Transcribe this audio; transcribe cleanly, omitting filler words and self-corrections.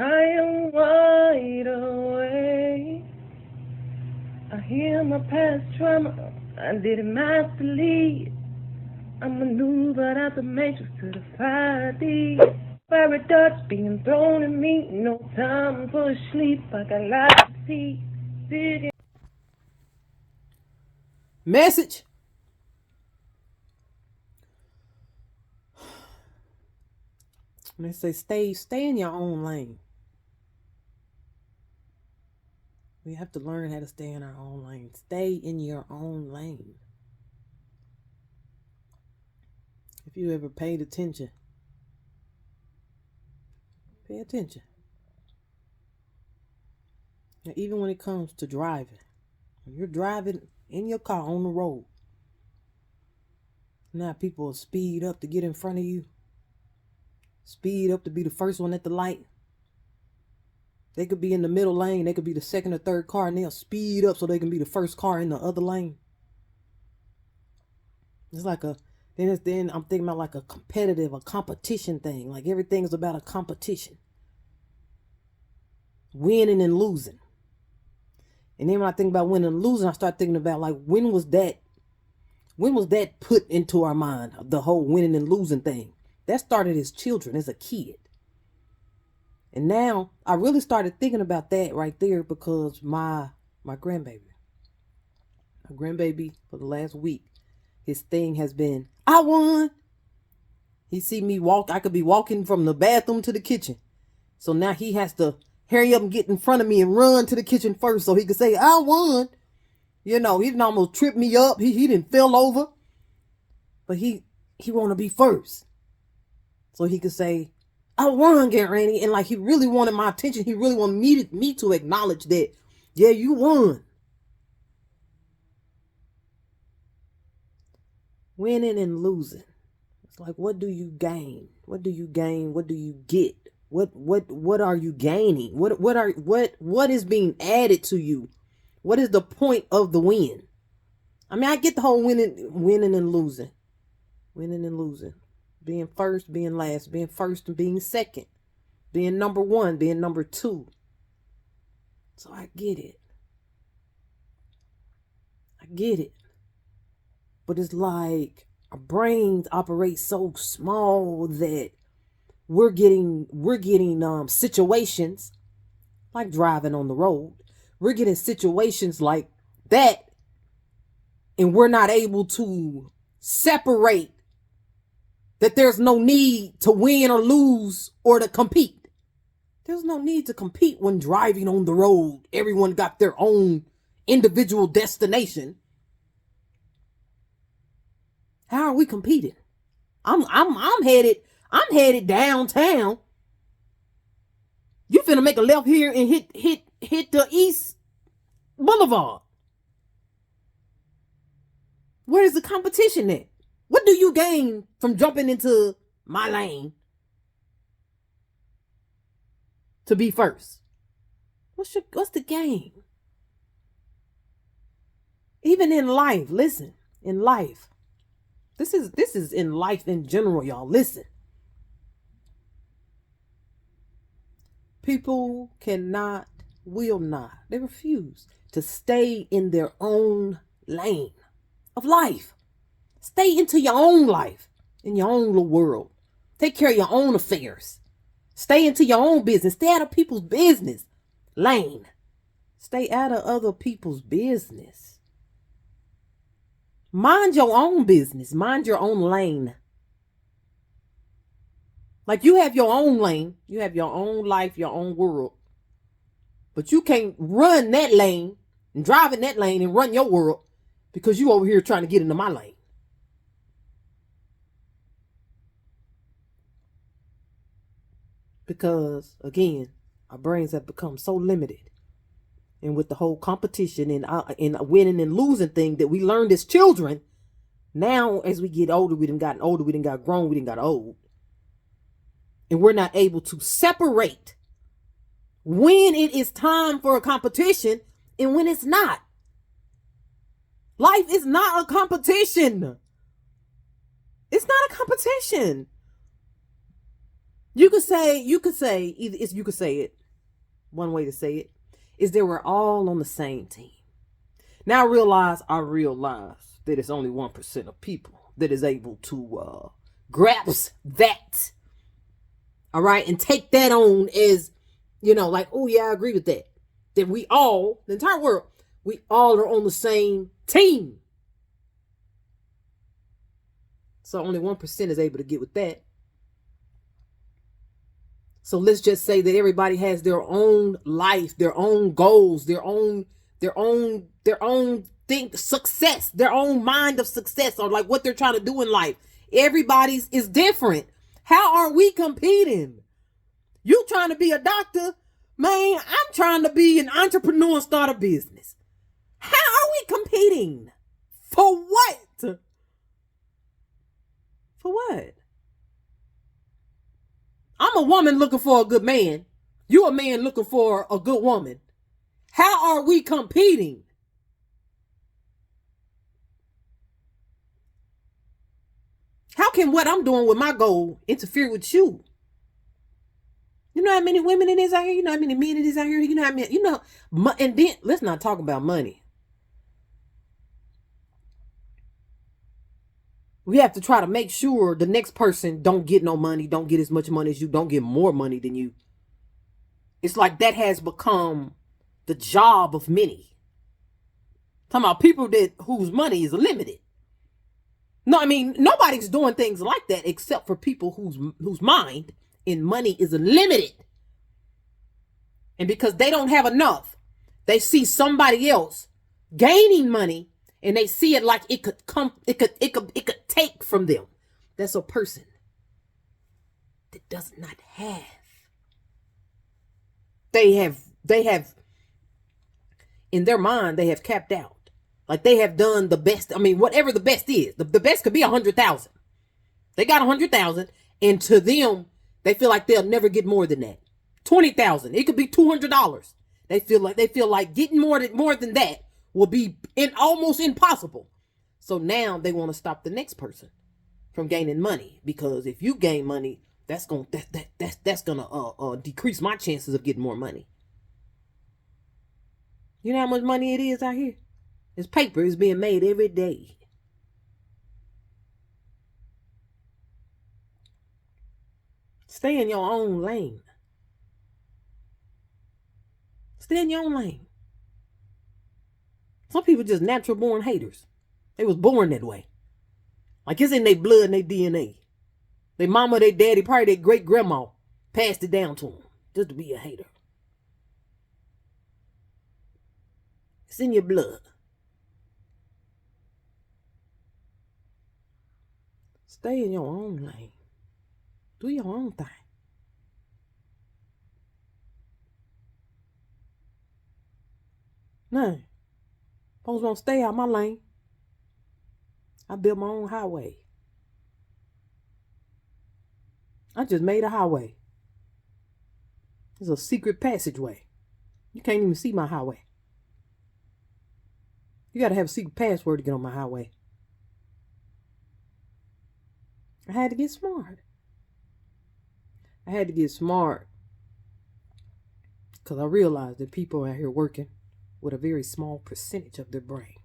I am wide awake. I hear my past trauma. I did it masterly. I maneuvered out the matrix to defy these fiery darts being thrown at me. No time for sleep. I got lots to see. Digging. Message. They say stay in your own lane. We have to learn how to stay in our own lane. Stay in your own lane. If you ever paid attention, pay attention. Now, even when it comes to driving, when you're driving in your car on the road, now people will speed up to get in front of you. Speed up to be the first one at the light. They could be in the middle lane. They could be the second or third car, and they'll speed up so they can be the first car in the other lane. It's like then I'm thinking about like a competition thing. Like everything is about a competition. Winning and losing. And then when I think about winning and losing, I start thinking about like when was that put into our mind, the whole winning and losing thing? That started as children, as a kid. And now I really started thinking about that right there because my grandbaby for the last week, his thing has been, I won. He see me walk. I could be walking from the bathroom to the kitchen. So now he has to hurry up and get in front of me and run to the kitchen first so he could say, I won. You know, he didn't almost trip me up. He didn't fell over. But he want to be first. So he could say, I won, Granny. And like he really wanted my attention. He really wanted me to acknowledge that, yeah, you won. Winning and losing. It's like, what do you gain? What do you gain? What do you get? What are you gaining? What is being added to you? What is the point of the win? I mean, I get the whole winning and losing. Winning and losing. Being first, being last, being first and being second. Being number one, being number two. So I get it. But it's like our brains operate so small that we're getting situations like driving on the road. We're getting situations like that, and we're not able to separate that there's no need to win or lose or to compete. There's no need to compete when driving on the road. Everyone got their own individual destination. How are we competing? I'm headed downtown. You finna make a left here and hit the East Boulevard. Where is the competition at? What do you gain from jumping into my lane to be first? What's the gain? Even in life, listen, in life. This is in life in general, y'all. Listen. People will not, they refuse to stay in their own lane of life. Stay into your own life, in your own little world. Take care of your own affairs. Stay into your own business. Stay out of people's business lane. Stay out of other people's business. Mind your own business. Mind your own lane. Like you have your own lane. You have your own life, your own world. But you can't run that lane and drive in that lane and run your world because you over here trying to get into my lane. Because, again, our brains have become so limited. And with the whole competition and winning and losing thing that we learned as children, now as we get older, we done gotten older, we done got grown, we done got old. And we're not able to separate when it is time for a competition and when it's not. Life is not a competition. It's not a competition. You could say it. One way to say it is that we're all on the same team. Now I realize that it's only 1% of people that is able to grasp that. All right. And take that on as, like, oh yeah, I agree with that. That we all, the entire world, we all are on the same team. So only 1% is able to get with that. So let's just say that everybody has their own life, their own goals, their own success, their own mind of success, or like what they're trying to do in life. Everybody's is different. How are we competing? You trying to be a doctor? Man, I'm trying to be an entrepreneur and start a business. How are we competing? For what? For what? I'm a woman looking for a good man. You a man looking for a good woman. How are we competing? How can what I'm doing with my goal interfere with you? You know how many women it is out here? You know how many men it is out here? You know how many, and then let's not talk about money. We have to try to make sure the next person don't get no money, don't get as much money as you, don't get more money than you. It's like that has become the job of many. Talking about people whose money is limited. No, I mean, nobody's doing things like that except for people whose mind and money is limited. And because they don't have enough, they see somebody else gaining money and they see it like it could take from them. That's a person that does not have. They have in their mind, they have capped out. Like they have done the best. I mean, whatever the best is, the best could be 100,000. They got 100,000, and to them, they feel like they'll never get more than that. 20,000. It could be $200. They feel like getting more than that will be almost impossible. So now they want to stop the next person from gaining money, because if you gain money, that's gonna decrease my chances of getting more money. You know how much money it is out here? This paper is being made every day. Stay in your own lane. Stay in your own lane. Some people just natural born haters. They was born that way. Like it's in their blood and their DNA. Their mama, their daddy, probably their great grandma passed it down to them just to be a hater. It's in your blood. Stay in your own lane. Do your own thing. No. Folks won't stay out my lane. I built my own highway. I just made a highway. It's a secret passageway. You can't even see my highway. You got to have a secret password to get on my highway. I had to get smart. Because I realized that people out here working with a very small percentage of their brain.